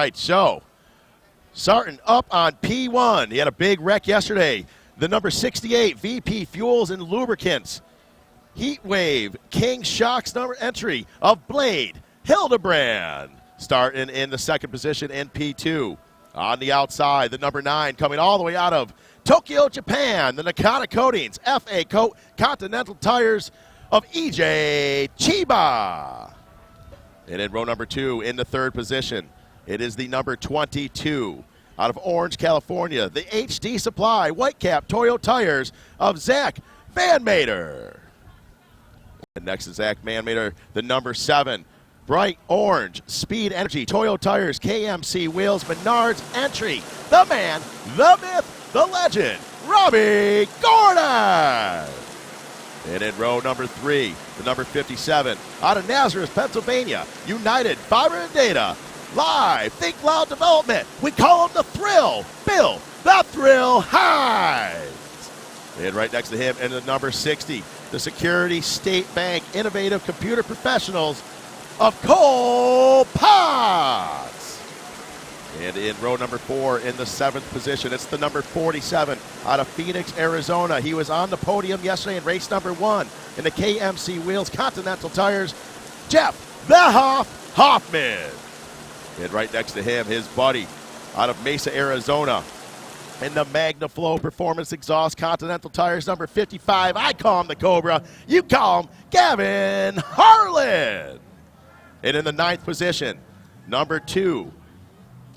Right, so starting up on P1. He had a big wreck yesterday. The number 68, VP Fuels and Lubricants. Heat Wave, King Shock's number entry of Blade Hildebrand. Starting in the second position in P2. On the outside, the number 9 coming all the way out of Tokyo, Japan. The Nakata Coatings, FA Coat, Continental Tires of EJ Chiba. And in row number 2 in the third position, it is the number 22 out of Orange, California, the HD Supply Whitecap Toyo Tires of Zach Van Mater. And next is Zach Van Mater, the number 7, Bright Orange Speed Energy Toyo Tires, KMC Wheels, Menards entry, the man, the myth, the legend, Robbie Gordon. And in row number 3, the number 57, out of Nazareth, Pennsylvania, United Fiber and Data, Live Think Loud Development. We call him the Thrill, Bill the Thrill Hides. And right next to him, in the number 60, the Security State Bank Innovative Computer Professionals of Cole Potts. And in row number 4, in the 7th position, it's the number 47 out of Phoenix, Arizona. He was on the podium yesterday in race number 1 in the KMC Wheels Continental Tires, Jeff the Hoff Hoffman. And right next to him, his buddy out of Mesa, Arizona, in the MagnaFlow Performance Exhaust Continental Tires, number 55. I call him the Cobra. You call him Gavin Harlan. And in the 9th position, number 2,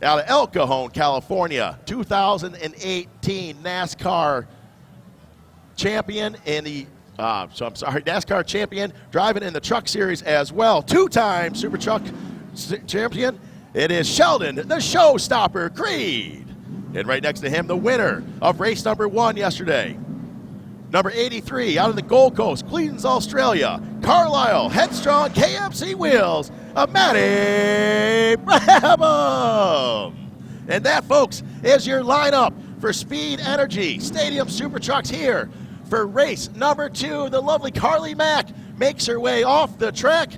out of El Cajon, California, 2018 NASCAR champion in the NASCAR champion, driving in the Truck Series as well. 2-time Super Truck champion. It is Sheldon, the Showstopper Creed. And right next to him, the winner of race number 1 yesterday, number 83, out of the Gold Coast, Queens, Australia, Carlisle Headstrong KMC Wheels of Matty Brabham. And that, folks, is your lineup for Speed Energy Stadium Super Trucks here for race number 2. The lovely Carly Mack makes her way off the track,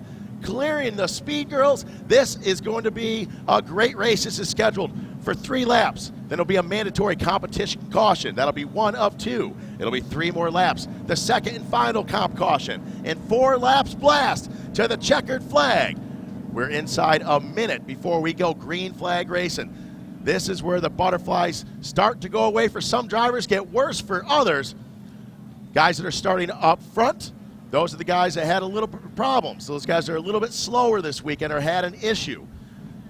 clearing the Speed Girls. This is going to be a great race. This is scheduled for 3 laps. Then it'll be a mandatory competition caution. That'll be 1 of 2. It'll be 3 more laps. The second and final comp caution. And 4 laps blast to the checkered flag. We're inside a minute before we go green flag racing. This is where the butterflies start to go away for some drivers, get worse for others. Guys that are starting up front, those are the guys that had a little problems. Those guys are a little bit slower this weekend or had an issue.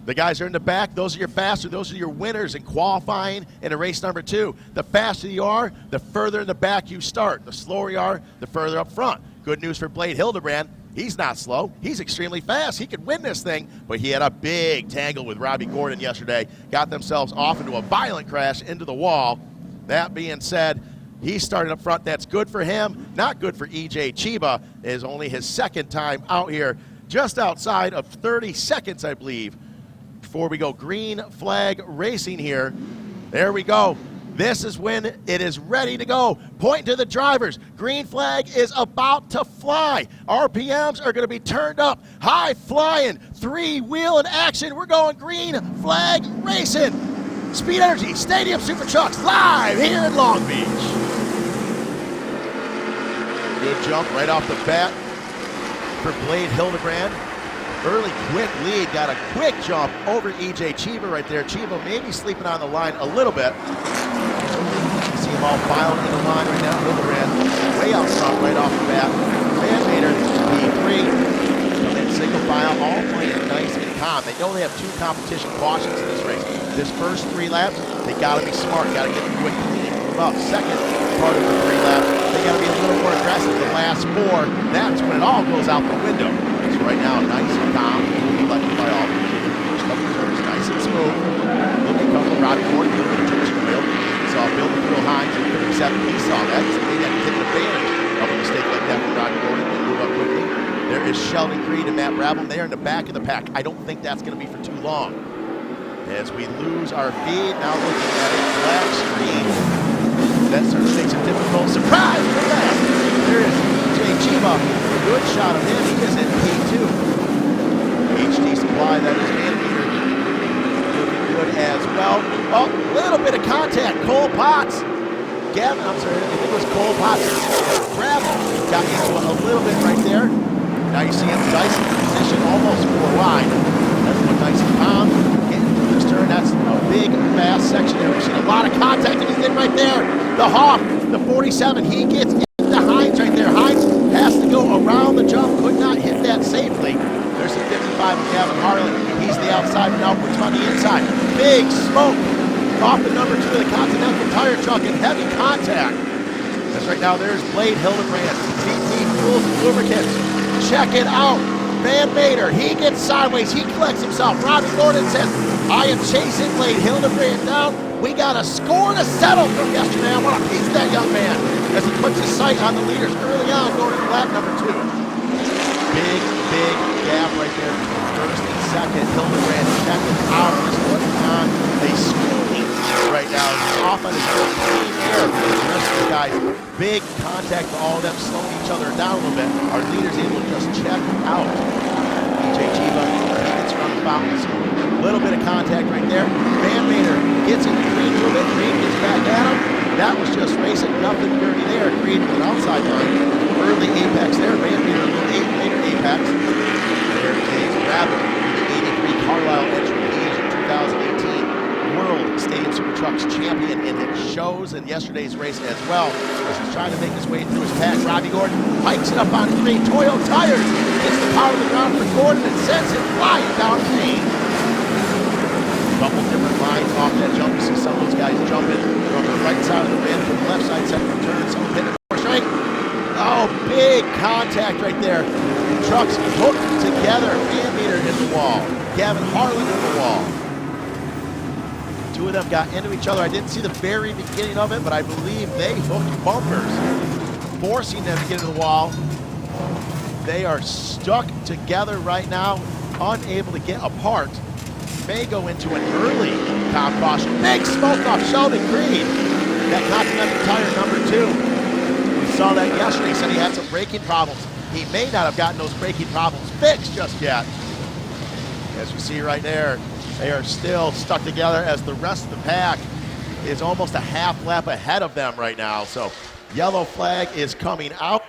The guys are in the back, those are your faster, those are your winners in qualifying in a race number 2. The faster you are, the further in the back you start. The slower you are, the further up front. Good news for Blade Hildebrand. He's not slow. He's extremely fast. He could win this thing, but he had a big tangle with Robbie Gordon yesterday. Got themselves off into a violent crash into the wall. That being said, he started up front. That's good for him. Not good for EJ Chiba. It is only his 2nd time out here, just outside of 30 seconds, I believe, before we go green flag racing here. There we go. This is when it is ready to go. Point to the drivers. Green flag is about to fly. RPMs are going to be turned up. High flying. 3-wheel in action. We're going green flag racing. Speed Energy Stadium Super Trucks live here in Long Beach. Good jump right off the bat for Blade Hildebrand. Early quick lead, got a quick jump over EJ Chiba right there. Chiba maybe sleeping on the line a little bit. You see him all filed in the line right now. Hildebrand way out front right off the bat. Van Mater, P3, come in single file, all playing nice and calm. They know they have 2 competition cautions in this race. This first 3 laps, they gotta be smart, gotta get the quick clean. About second part of the 3 laps, they gotta be a little more aggressive. The last 4, that's when it all goes out the window. So right now, nice and calm, elected by all. First couple turns, nice and smooth. Looking comfortable, Robbie Gordon, a little bit of turn wheel. Saw Bill the Thrill Hines in 37. He saw that. So maybe I can take advantage of a mistake like that from Robbie Gordon and move up quickly. There is Sheldon Creed and Matt Brabham there in the back of the pack. I don't think that's going to be for too long. As we lose our feed, now looking at a black screen. That certainly makes it difficult. Surprise! Look at that. There is EJ Chiba. Good shot of him. He is in P2. HD Supply, that is Van Meter. as well. Oh, a little bit of contact. Cole Potts. Gavin, I'm sorry, I think it was Cole Potts. Grabbed him. Got into it a little bit right there. Now you see him Dyson position almost 4 wide. That's what Dyson found. Getting through this turn. That's a big, fast section there. We've seen a lot of contact, and he's in right there. The Hawk, the 47, he gets into Hines right there. Hines has to go around the jump. Could not hit that safely. There's the 55 of Gavin Harlan. He's the outside and outwards on the inside. Big smoke off the number 2 of the Continental Tire Truck and heavy contact. As right now, there's Blade Hildebrand, VP Fuels and Lubricants. Check it out. Van Mater, he gets sideways. He collects himself. Robbie Gordon says, I am chasing Blade Hildebrand down. We got a score to settle from yesterday. I want a piece of that young man as he puts his sight on the leaders early on going into lap number 2. Big gap right there between first and second. Hildebrand checking out, just putting on a screen right now. He's off on his first clean air. The rest of the guys, big contact for all of them, slowing each other down a little bit. Our leaders able to just check out. DJ Chiba, he gets around the fountains. A little bit of contact right there. Van Mater gets into Green a little bit. Green gets back at him. That was just racing, nothing dirty there. Green with an outside line. Early apex there. Van Mater a little later apex. There is Gravel, the 83 Carlisle entry. He is your 2018 World Stadium Super Trucks champion, and it shows in yesterday's race as well. As he's trying to make his way through his pack, Robbie Gordon hikes it up on green. Toyo Tires gets the power of the ground for Gordon and sends him flying down green. Couple different lines off that jump. You see some of those guys jumping from the right side of the ramp to the left side, second turn, some hitting the course right. Oh, big contact right there. Trucks hooked together. Van Meter in the wall. Gavin Harlan in the wall. 2 of them got into each other. I didn't see the very beginning of it, but I believe they hooked bumpers, forcing them to get into the wall. They are stuck together right now, unable to get apart. May go into an early top caution. Big smoke off Sheldon Creed. That Continental Tire number 2. We saw that yesterday. He said he had some braking problems. He may not have gotten those braking problems fixed just yet. As you see right there, they are still stuck together as the rest of the pack is almost a half lap ahead of them right now. So yellow flag is coming out.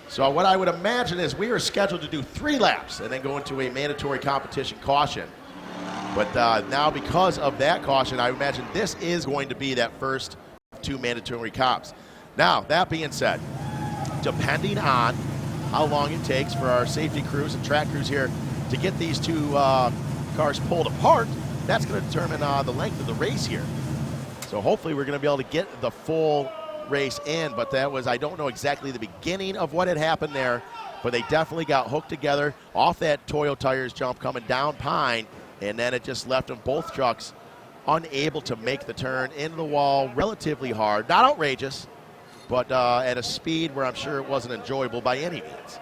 So what I would imagine is we are scheduled to do 3 laps and then go into a mandatory competition caution. But now because of that caution, I imagine this is going to be that first 2 mandatory cops. Now, that being said, depending on how long it takes for our safety crews and track crews here to get these 2 cars pulled apart, that's going to determine the length of the race here. So hopefully we're going to be able to get the full race in, but that was, I don't know exactly the beginning of what had happened there, but they definitely got hooked together off that Toyo Tires jump coming down Pine, and then it just left them, both trucks, unable to make the turn into the wall relatively hard. Not outrageous, but at a speed where I'm sure it wasn't enjoyable by any means.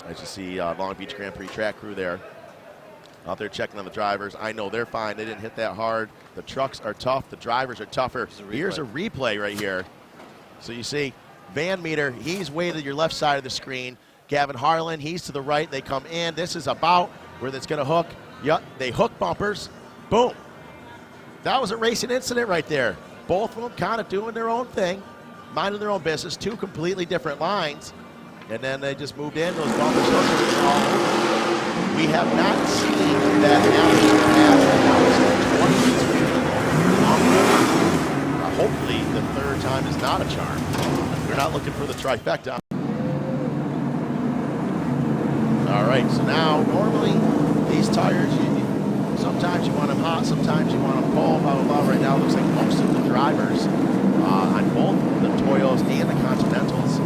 As you see Long Beach Grand Prix track crew there, out there checking on the drivers. I know they're fine. They didn't hit that hard. The trucks are tough. The drivers are tougher. Here's a replay right here. So you see Van Meter, he's way to your left side of the screen. Gavin Harlan, he's to the right. They come in. This is about where that's going to hook. Yep, they hook bumpers. Boom. That was a racing incident right there. Both of them kind of doing their own thing, minding their own business, 2 completely different lines. And then they just moved in. Those bumpers hooked all over. We have not seen that happen in the past. Hopefully the 3rd time is not a charm. We're not looking for the trifecta. All right, so now normally these tires, sometimes you want them hot, sometimes you want them cold, blah, blah, blah. Right now it looks like most of the drivers on both the Toyos and the Continentals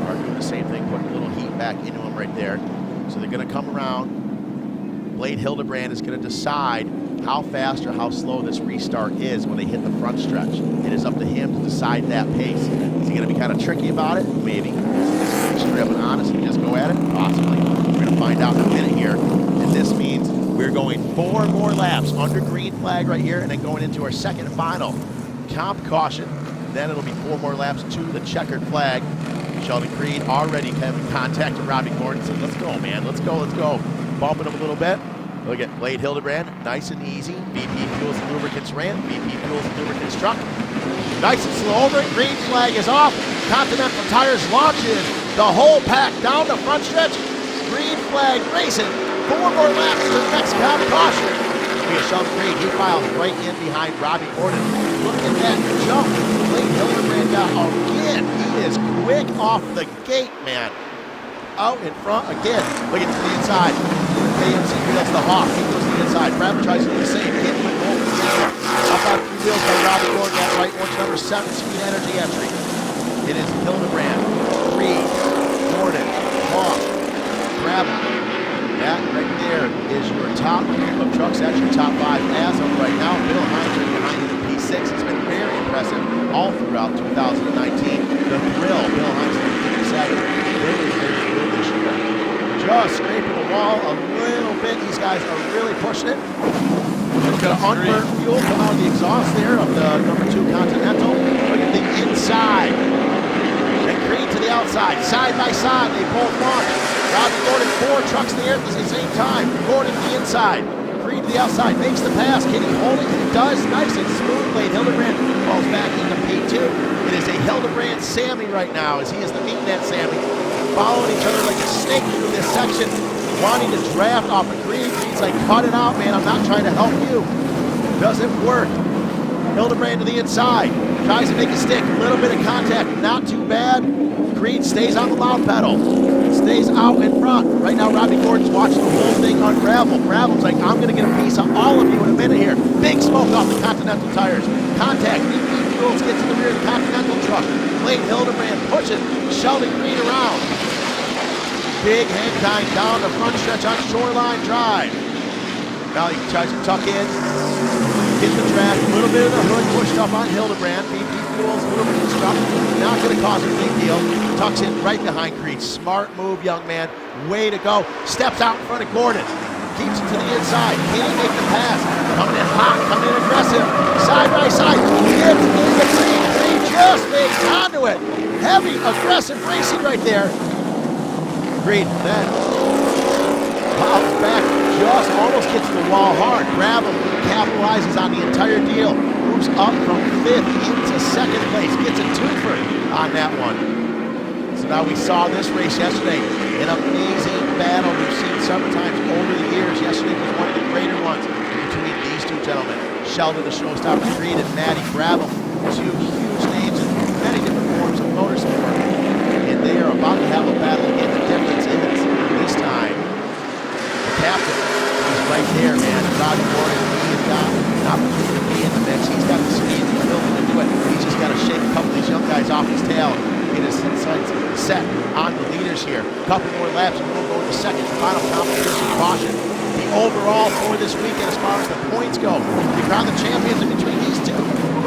are doing the same thing, putting a little heat back into them right there. So they're going to come around. Blade Hildebrand is going to decide how fast or how slow this restart is when they hit the front stretch. It is up to him to decide that pace. Is he going to be kind of tricky about it? Maybe. Is he going to be straight up and honest and just go at it? Possibly. We're going to find out in a minute here. And this means we're going 4 more laps under green flag right here and then going into our second and final comp caution. Then it'll be 4 more laps to the checkered flag. Sheldon Creed already having contact with Robbie Gordon. Said, let's go, man. Let's go, let's go. Bumping him a little bit. Look at Blade Hildebrand, nice and easy. VP Fuels and Lubricants ran, VP Fuels and Lubricants truck. Nice and slow over it, green flag is off. Continental Tires launches the whole pack down the front stretch. Green flag racing, 4 more laps to the next caution. Sean Creed, he files right in behind Robbie Gordon. Look at that jump. Blade Hildebrand got again. He is quick off the gate, man. Out in front again. Look at to the inside. KMC wheels the Hawk. He goes to the inside. Bradley tries to do the same. Can't win over the center. Up on 3 wheels by Robbie Gordon. That right one's number 7 speed energy entry. It is Hildebrand, Creed, Gordon, Hawk, Bradley. That right there is your top group of trucks. That's your top 5 as of right now. Bill Hines right behind you in the P6. It's been very impressive all throughout 2019. The thrill, Bill Hines in the 57. Very, very good this year. Just scraping the wall a little bit. These guys are really pushing it. There's got an unburnt fuel come out of the exhaust there of the number 2 Continental. Look at the inside. And Creed to the outside. Side by side, they both launch. Robbie Gordon, 4 trucks in the air at the same time. Gordon to the inside. Creed to the outside. Makes the pass. Can he hold it? He does. Nice and smooth. Blade Hildebrand falls back into P2. It is a Hildebrand Sammy right now as he is the meat-net Sammy. Following each other like a snake through this section. Wanting to draft off of Creed. Creed's like, cut it out, man. I'm not trying to help you. Doesn't work. Hildebrand to the inside. Tries to make a stick. A little bit of contact. Not too bad. Creed stays on the loud pedal. Stays out in front. Right now, Robbie Gordon's watching the whole thing unravel. Gravel's like, I'm going to get a piece of all of you in a minute here. Big smoke off the Continental Tires. Contact. VP Fuels gets in the rear of the Continental truck. Blade Hildebrand pushing Sheldon Creed around. Big hang time down the front stretch on Shoreline Drive. Now he tries to tuck in. Get the track. A little bit of the hood pushed up on Hildebrand. VP Fuels, a little bit of stuff. Not going to cause a big deal. Tucks in right behind Creed. Smart move, young man. Way to go. Steps out in front of Gordon. Keeps it to the inside. Can he make the pass? Coming in hot, coming in aggressive. Side by side. Gets in the Creed. Creed just makes conduit. Heavy, aggressive racing right there. Creed then pops back. Just almost gets to the wall hard. Gravel capitalizes on the entire deal. Moves up from 5th into 2nd place. Gets a twofer on that one. So now we saw this race yesterday. An amazing battle we've seen several times over the years. Yesterday was one of the greater ones between these 2 gentlemen. Sheldon, the showstopper, Creed, and Matty Gravel. 2 huge names in many different forms of motorsport. And they are about to have a battle again. The difference is, this time, the captain, he's right there, man. Robbie Gordon, he has got an opportunity to be in the mix. He's got the speed and the ability to do it. He's just got to shake a couple of these young guys off his tail. Get his sights set on the leaders here. A couple more laps and we'll go to the second and final competition caution. The overall for this weekend as far as the points go, we crown the champions in between these 2.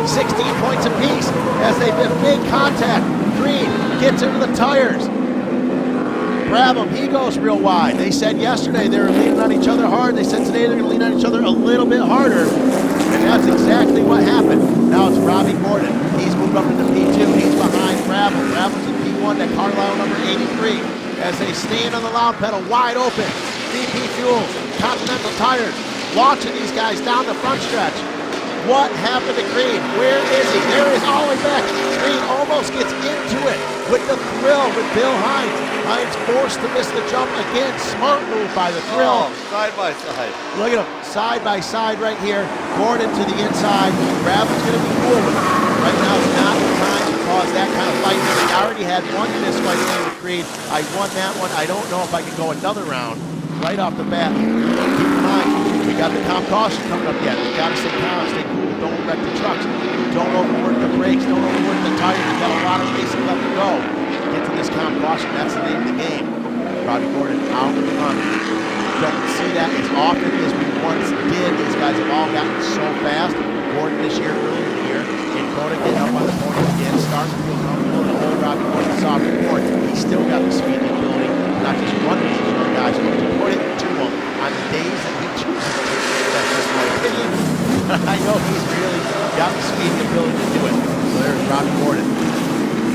16 points apiece as they've been big contact. Green gets into the tires. Grab him, he goes real wide. They said yesterday they were leaning on each other hard. They said today they're going to lean on each other a little bit harder. And that's exactly what happened. Now it's Robbie Gordon. He's moved up into P2. He's behind Gravel. Gravel's in P1, that Carlisle number 83. As they stand on the loud pedal, wide open. VP Fuels, Continental Tires, launching these guys down the front stretch. What happened to Creed? Where is he? There he is all the way back. Creed almost gets into it with the thrill with Bill Hines. Hines forced to miss the jump again. Smart move by the thrill. Oh, side by side. Look at him, side by side right here. Gordon to the inside. Gravel's going to be cool with him. Right now is not the time to cause that kind of fight. He already had one fist fight with Creed. I won that one. I don't know if I can go another round right off the bat. Keep in mind, we got the comp caution coming up yet. We got to stay calm, stay cool. Don't wreck the trucks. Don't overwork the brakes. Don't overwork the tires. We've got a lot of racing left to go. Get to this comp caution. That's the name of the game. Robbie Gordon out in front. Don't see that as often as we once did. These guys have all gotten so fast. Gordon this year, earlier in the year, and Coda getting up on the podium again, starting to feel comfortable. The old Robbie Gordon saw before. He's still got the speed and ability, not just run with these young guys, but to put it to them on the days that he chooses to. That's just my opinion. I know he's really got the speed and ability to do it. So there's Robbie Gordon.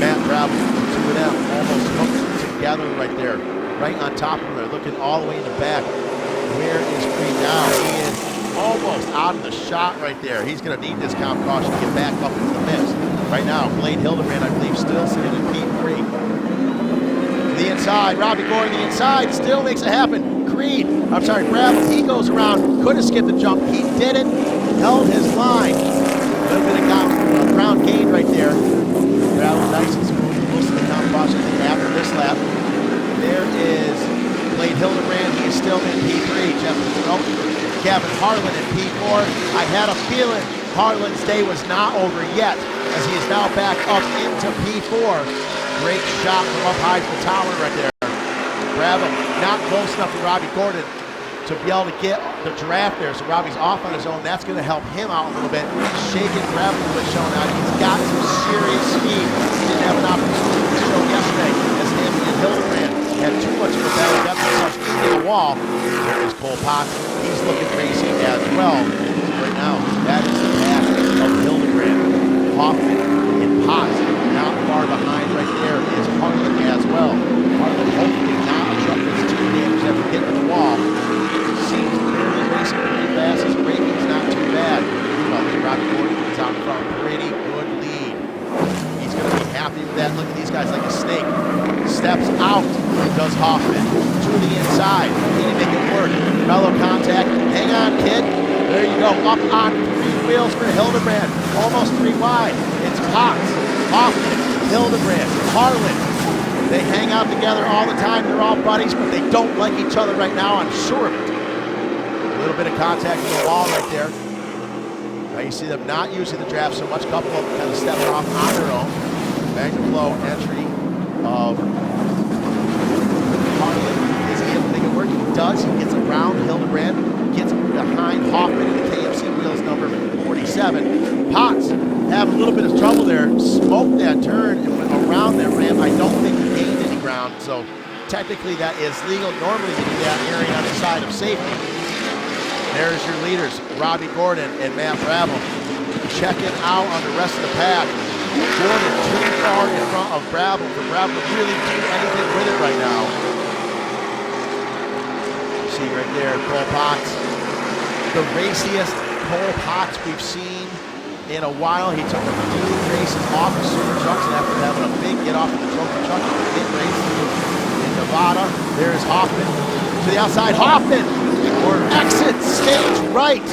Matt Gravel, 2 of them almost hooked together right there. Right on top of them. They're looking all the way in the back. Where is Creed now? He is almost out of the shot right there. He's going to need this comp caution to get back up into the mix. Right now, Blade Hildebrand, I believe, still sitting in P3. To the inside, Robbie Gordon, the inside, still makes it happen. Bradley, he goes around, could have skipped the jump. He didn't, held his line. A little bit of ground gain right there. Bradley nice and smooth. Most of the comp caution after this lap. There is Blade Hildebrand, he is still in P3. Gavin Harlan in P4. I had a feeling Harlan's day was not over yet, as he is now back up into P4. Great shot from up high from the tower right there. Bravo, not close enough to Robbie Gordon to be able to get the draft there, so Robbie's off on his own. That's going to help him out a little bit. Shaking Bravo a little bit, showing out. He's got some serious speed. He didn't have an opportunity to show yesterday, as him and Hildebrand had too much of a battle, got themselves into the wall. There is Cole Potts. He's looking racing as well. Right now, that is the path of Hildebrand. Hoffman and Potts. Not far behind right there is Harlan as well. Harlan hopefully not a truck that's too damaged after getting to the wall. Seems barely racing pretty fast. His braking's not too bad. Well, Robbie Gordon gets out in front. Pretty good lead. He's going to be happy with that. Look at these guys like a snake. Steps out, does Hoffman. To the inside. Can he make it work? Fellow contact. Hang on, kid. There you go. Up on 3 wheels for Hildebrand. Almost 3 wide. It's Potts, Hoffman, Hildebrand, Harlan. They hang out together all the time. They're all buddies, but they don't like each other right now, I'm sure of it. A little bit of contact with the wall right there. Now you see them not using the draft so much. A couple of them kind of stepping off on their own. Magna Flow entry of Harlan. Is he able to make it work? He does. He gets around Hildebrand, gets behind Hoffman in the KFC wheels number 47. Potts having a little bit of trouble there. Smoked that turn and went around that ramp. I don't think he gained any ground, so technically that is legal. Normally you do that airing on the side of safety. There's your leaders, Robbie Gordon and Matt Brabham, checking out on the rest of the pack. Gordon too far in front of Brabham for Brabham to really do anything with it right now. You see right there, Cole Potts, the raciest Cole Potts we've seen in a while. He took a few races off of super trucks, and after having a big get off of the trophy truck in the mid race in Nevada, there's Hoffman to the outside. Hoffman or exit stage right.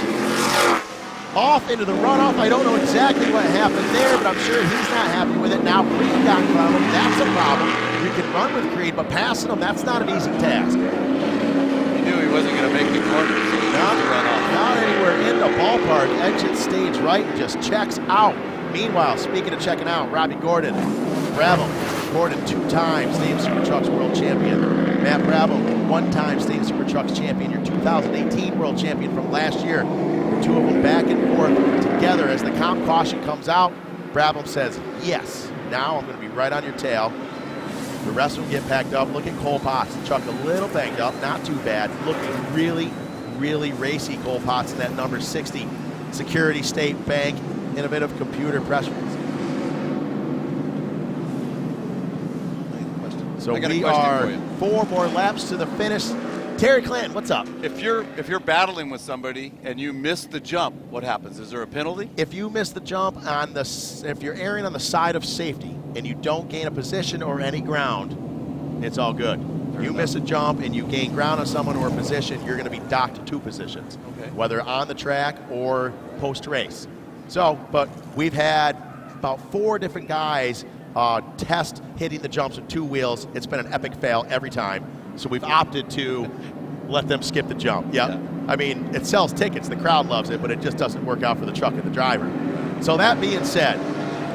Off into the runoff. I don't know exactly what happened there, but I'm sure he's not happy with it. Now Creed got in front of him. That's a problem. You can run with Creed, but passing him, that's not an easy task. He knew he wasn't going to make the corner, so he not, to run off. Not anywhere in the ballpark. Exit stage right and just checks out. Meanwhile, speaking of checking out, Robbie Gordon, Brabham. Gordon 2-time State of Super Trucks World Champion. Matt Brabham, 1-time State of Super Trucks Champion, your 2018 World Champion from last year. The two of them back and forth together as the comp caution comes out. Brabham says, yes, now I'm going to be right on your tail. The rest of them get packed up. Look at Cole Potts. The truck a little banged up, not too bad. Looking really, really racy, Cole Potts in that number 60 Security State Bank Innovative Computer press release. So we are 4 more laps to the finish. Terry Clanton, what's up? If you're battling with somebody and you miss the jump, what happens? Is there a penalty? If you miss the jump on the, if you're airing on the side of safety and you don't gain a position or any ground, it's all good. You miss a jump and you gain ground on someone or a position, you're going to be docked 2 positions, whether on the track or post-race. So, but we've had about 4 different guys test hitting the jumps with 2 wheels. It's been an epic fail every time. So we've opted to let them skip the jump. Yep. Yeah. I mean, it sells tickets. The crowd loves it, but it just doesn't work out for the truck and the driver. So that being said,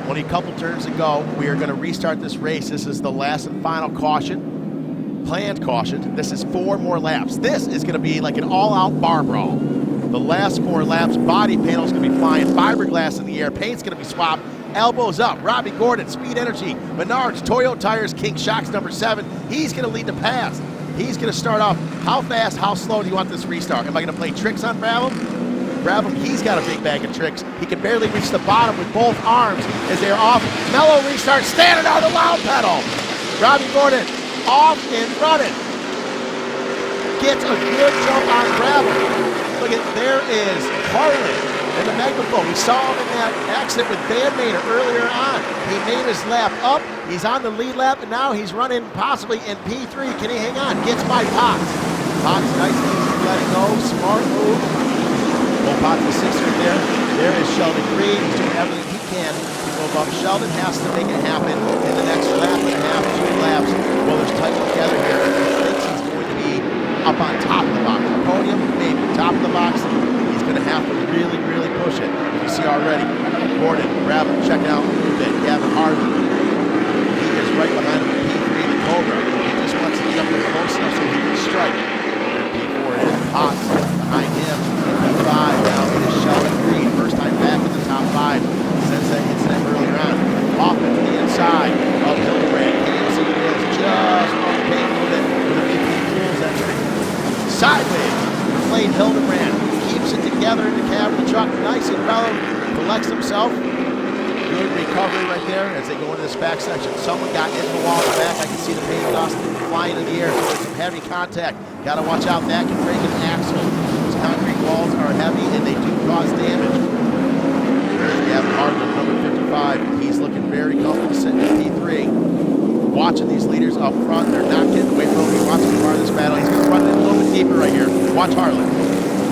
only a couple turns to go. We are going to restart this race. This is the last and final caution, planned caution. This is 4 more laps. This is going to be like an all-out bar brawl. The last 4 laps, body panel's going to be flying, fiberglass in the air, paint's going to be swapped, elbows up. Robbie Gordon, Speed Energy, Menards, Toyo Tires, King Shocks number 7. He's going to lead the pass. He's going to start off. How fast, how slow do you want this restart? Am I going to play tricks on Brabham? Brabham, he's got a big bag of tricks. He can barely reach the bottom with both arms as they're off. Mellow restart, standing on the loud pedal. Robbie Gordon off and running. gets a good jump on gravel. Look at, there is Harlan in the megaphone. We saw him in that accident with Van Mater earlier on. He made his lap up. He's on the lead lap, and now he's running possibly in P3. Can he hang on? Gets by Potts. Potts, nice and easy, letting go. Smart move. Well, Potts the sixth right there. There is Sheldon Creed. He's doing everything he can to move up. Sheldon has to make it happen in the next lap and a half, 2 laps. Well, there's tight together here. He thinks he's going to be up on top of the box. Podium, maybe top of the box. He's going to have to really, really push it. You see already, Gordon, grab him, check it out a little bit. Gavin Harlan, he is right behind him in P3, the Cobra. He just wants to get up there close enough so he can strike. P4 is Potts behind him. P5, now it is Sheldon Creed. First time back in the top 5 since that incident earlier on. Off into the inside of Hildebrand. KMC is just on the paint a little bit with a VP Fuels entry. Sideways, Blade Hildebrand keeps it together in the cab of the truck. Nice and mellow, collects himself. Good recovery right there as they go into this back section. Someone got into the wall in the back. I can see the paint dust flying in the air. So there's some heavy contact. Got to watch out. That can break an axle. Those concrete walls are heavy and they do cause damage. There's Gavin Harlan, number 55. He's looking very comfortable sitting in P3. Watching these leaders up front. They're not getting away from him. He wants to be part of this battle. He's going to run in a little bit deeper right here. Watch Harlan.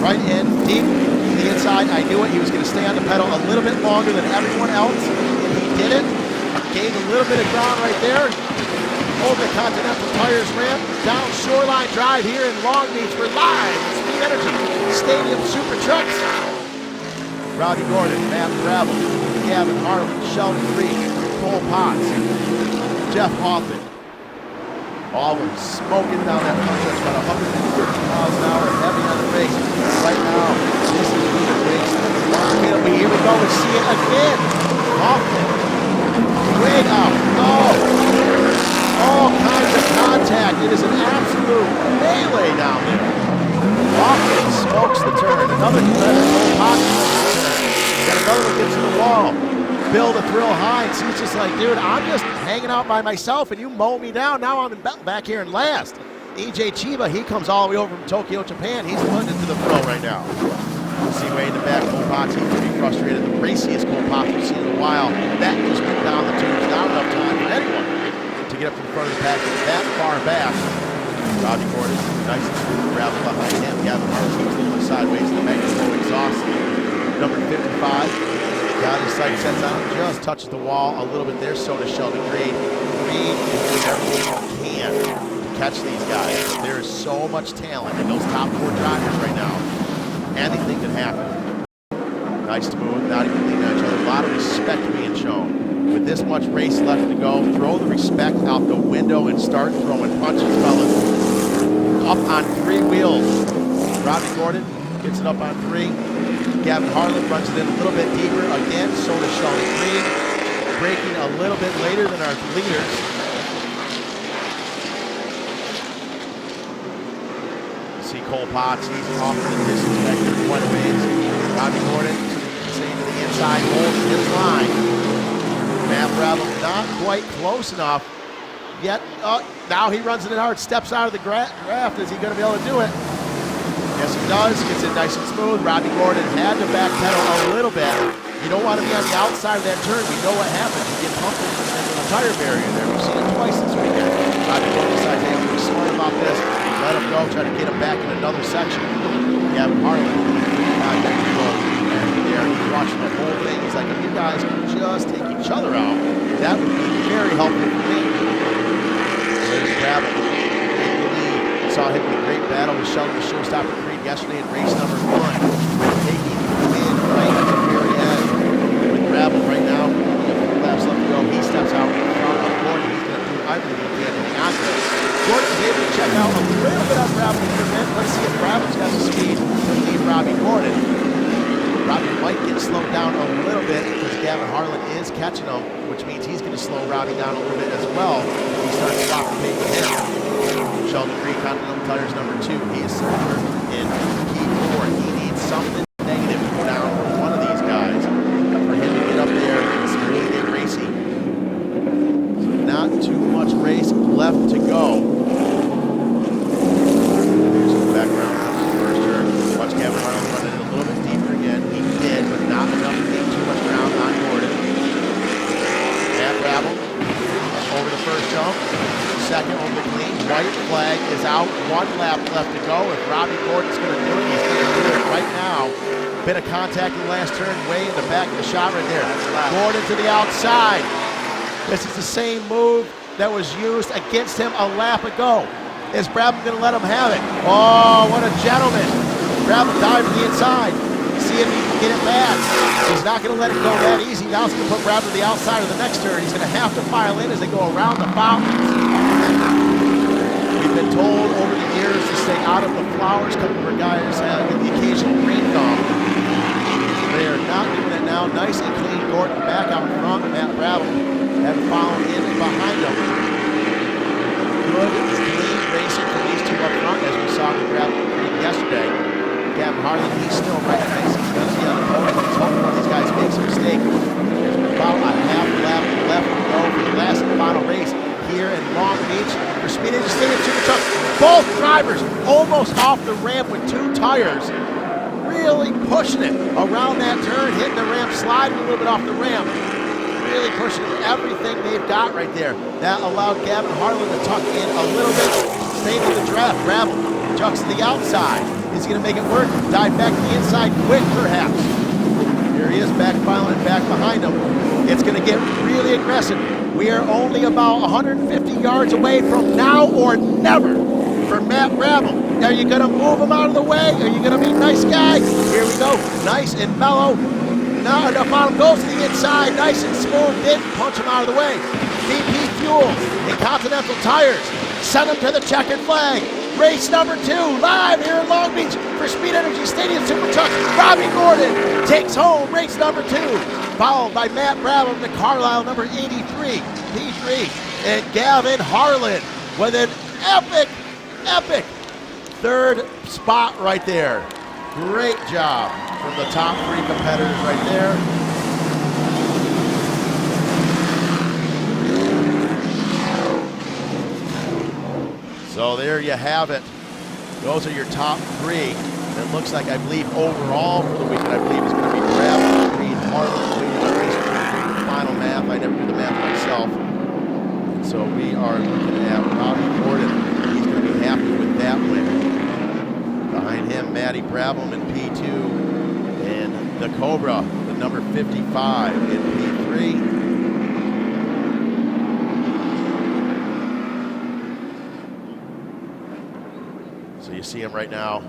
Right in, deep to the inside. I knew it. He was going to stay on the pedal a little bit longer than everyone else. And he did it. Gained a little bit of ground right there. Over the Continental Tires ramp. Down Shoreline Drive here in Long Beach. We're live at Speed Energy Stadium Super Trucks. Robbie Gordon, Matt Gravel, Gavin Harlan, Sheldon Creed, Cole Potts, Jeff Hoffman. All of them smoking down that front stretch, about 150 miles an hour, heavy on the brakes. Right now, this is the race. Here we go, we see it again. Hoffman, way up. Oh, all kinds of contact. It is an absolute melee down there. Hoffman smokes the turn. Another competitor, Potts. Got another one gets to the wall. Bill the Thrill Hines, he's just like, dude, I'm just hanging out by myself and you mow me down. Now I'm back here in last. EJ Chiba, he comes all the way over from Tokyo, Japan. He's running into the thrill right now. You see way in the back, Cole Potts, he's pretty frustrated. The raciest Cole Potts we've seen in a while. That just went down the tubes. Not enough time for anyone to get up to the front of the pack that far back. Robbie Gordon, nice and smooth, gravel behind him. Gavin Harlan keeps a little bit sideways. The Mexico exhaust. Number 55. Got his sight sets on him, just touches the wall a little bit there. So does Sheldon Creed. Creed is doing everything he can to catch these guys. But there is so much talent in those top 4 drivers right now. Anything can happen. Nice to move, not even leaning on each other. A lot of respect being shown. With this much race left to go, throw the respect out the window and start throwing punches, fellas. Up on 3 wheels. Robbie Gordon gets it up on 3. Gavin Harlan runs it in a little bit deeper again. So does Sheldon Creed. Braking a little bit later than our leaders. See Cole Potts, he's off in the distance back here quite a ways. Robbie Gordon, staying to the inside, holding his line. Matt Gravel not quite close enough yet. Now he runs it in hard, steps out of the draft. Is he going to be able to do it? Yes, he does. Gets it nice and smooth. Robbie Gordon had to backpedal a little bit. You don't want to be on the outside of that turn. You know what happens. You get pumped into the tire barrier there. We've seen it twice this weekend. Robbie Gordon decides, hey, I'm going to be smart about this. Let him go. Try to get him back in another section. Gavin Harlan. And there, he's watching the whole thing. He's like, if you guys can just take each other out, that would be very helpful for me. There's Gravel. Saw him in a great battle with Sheldon the Showstopper Creed yesterday in race number 1. Taking the win right at the very end. With Gravel right now, with 4 laps left to go, he steps out in front of Gordon. He's going to do everything he can to hang on to it. Gordon's able to check out a little bit on Gravel for a minute. Let's see if Gravel's got the speed to lead Robbie Gordon. Robbie might get slowed down a little bit because Gavin Harlan is catching him, which means he's going to slow Robbie down a little bit as well. He starts swapping pace with him. Sheldon Creed, Continental Tires number 2. He is silver in P4. He needs something negative to go down for one of these guys for him to get up there and really get racy. So not too much race left to go. There's 1 lap left to go. If Robbie Gordon's going to do it, he's going to do it right now. Bit of contact in the last turn, way in the back of the shot right there. Gordon to the outside. This is the same move that was used against him a lap ago. Is Brabham going to let him have it? Oh, what a gentleman. Brabham dive to the inside. See if he can get it back. He's not going to let it go that easy. Now he's going to put Brabham to the outside of the next turn. He's going to have to file in as they go around the fountains. We've been told over the years to stay out of the flowers. Couple of our guys get the occasional green thumb. They are not doing it now. Nice and clean. Gordon back out front. Matt Brabham had followed in behind him. Good, clean racing from these two up front, as we saw with Brabham yesterday. Gavin Harlan, he's still right nice. He's going to be on the podium. He's hoping one of these guys makes a mistake. There's about a half lap left to go for the last and final race here in Long Beach for Speed Energy Stadium Super Trucks. Both drivers almost off the ramp with 2 tires. Really pushing it around that turn, hitting the ramp, sliding a little bit off the ramp. Really pushing everything they've got right there. That allowed Gavin Harlan to tuck in a little bit. Stay with the draft. Brabham tucks to the outside. Is he going to make it work? Dive back to the inside quick, perhaps. Here he is, back filing back behind him. It's going to get really aggressive. We are only about 150 yards away from now or never for Matt Brabham. Are you going to move him out of the way? Are you going to be nice guy? Here we go. Nice and mellow. Now the bottom goes to the inside. Nice and smooth. Didn't punch him out of the way. VP Fuels and Continental Tires send him to the checkered flag. Race number 2 live here in Long Beach for Speed Energy Stadium Super Trucks. Robbie Gordon takes home race number 2, followed by Matt Brabham to Carlisle number 83, P3, and Gavin Harlan with an epic 3rd spot right there. Great job from the top 3 competitors right there. So there you have it. Those are your top 3. It looks like, I believe, overall for the weekend, I believe it's going to be Brabham, Reed, Harlan, the final math. I never do the math myself. And so we are looking at Robbie Gordon. He's going to be happy with that win. Behind him, Matty Brabham in P2, and the Cobra, the number 55 in P3. So you see him right now,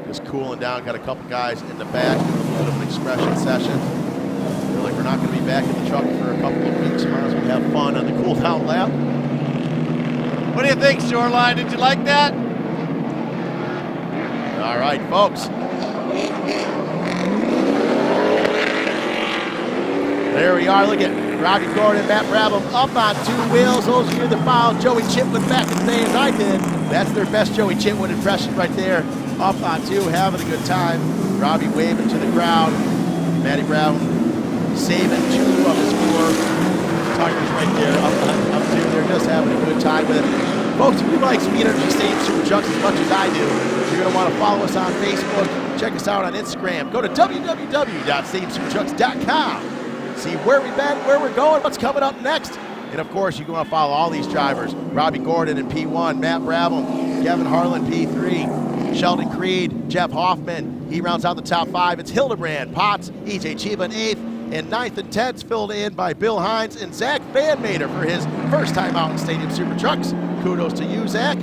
just cooling down. Got a couple guys in the back, doing a little bit of an expression session. They're like, we're not going to be back in the truck for a couple of weeks. Might as well have fun on the cool down lap. What do you think, Shoreline? Did you like that? All right, folks. There we are. Look at Robbie Gordon, Matt Brabham up on 2 wheels. Those of you that followed Joey Chitwood back in the day as I did, that's their best Joey Chitwood impression right there. Up on 2, having a good time. Robbie waving to the crowd. Matty Brabham saving 2 of his 4 tires right there. Up 2. They're just having a good time with it. Folks, if you like Speed Energy Stadium Super Trucks as much as I do, you're going to want to follow us on Facebook. Check us out on Instagram. Go to www.stadiumsupertrucks.com. See where we've been, where we're going, what's coming up next. And of course, you want to follow all these drivers. Robbie Gordon in P1, Matt Brabham, Gavin Harlan P3, Sheldon Creed, Jeff Hoffman. He rounds out the top 5. It's Hildebrand, Potts, EJ Chiba in 8th, and 9th and 10th filled in by Bill Hines and Zach Van Mater for his first time out in Stadium Super Trucks. Kudos to you, Zach.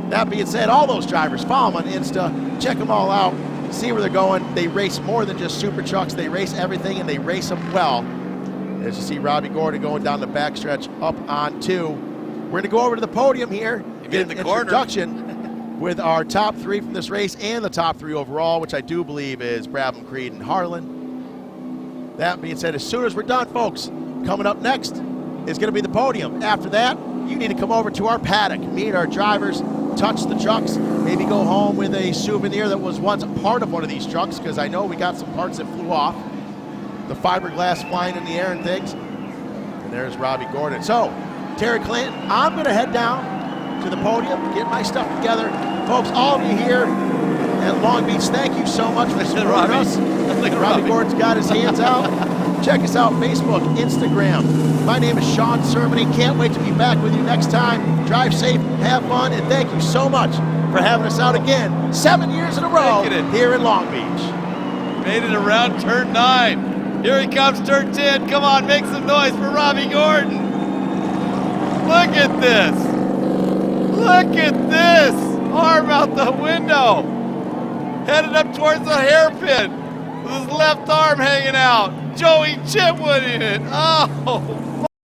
That being said, all those drivers, follow them on Insta, check them all out, see where they're going. They race more than just Super Trucks. They race everything, and they race them well. As you see Robbie Gordon going down the backstretch up on 2. We're going to go over to the podium here, get an introduction with our top 3 from this race and the top 3 overall, which I do believe is Brabham, Creed, and Harlan. That being said, as soon as we're done, folks, coming up next is going to be the podium. After that, you need to come over to our paddock, meet our drivers, touch the trucks, maybe go home with a souvenir that was once a part of one of these trucks, because I know we got some parts that flew off. The fiberglass flying in the air and things. And there's Robbie Gordon. So, Terry Clinton, I'm going to head down to the podium, get my stuff together. Folks, all of you here at Long Beach, thank you so much for supporting us. Robbie Gordon's got his hands out. Check us out, Facebook, Instagram. My name is Sean Sermony. Can't wait to be back with you next time. Drive safe, have fun, and thank you so much for having us out again 7 years in a row here in Long Beach. Made it around turn 9. Here he comes, turn 10. Come on, make some noise for Robbie Gordon. Look at this. Look at this. Arm out the window. Headed up towards the hairpin with his left arm hanging out. Joey Chitwood in it. Oh.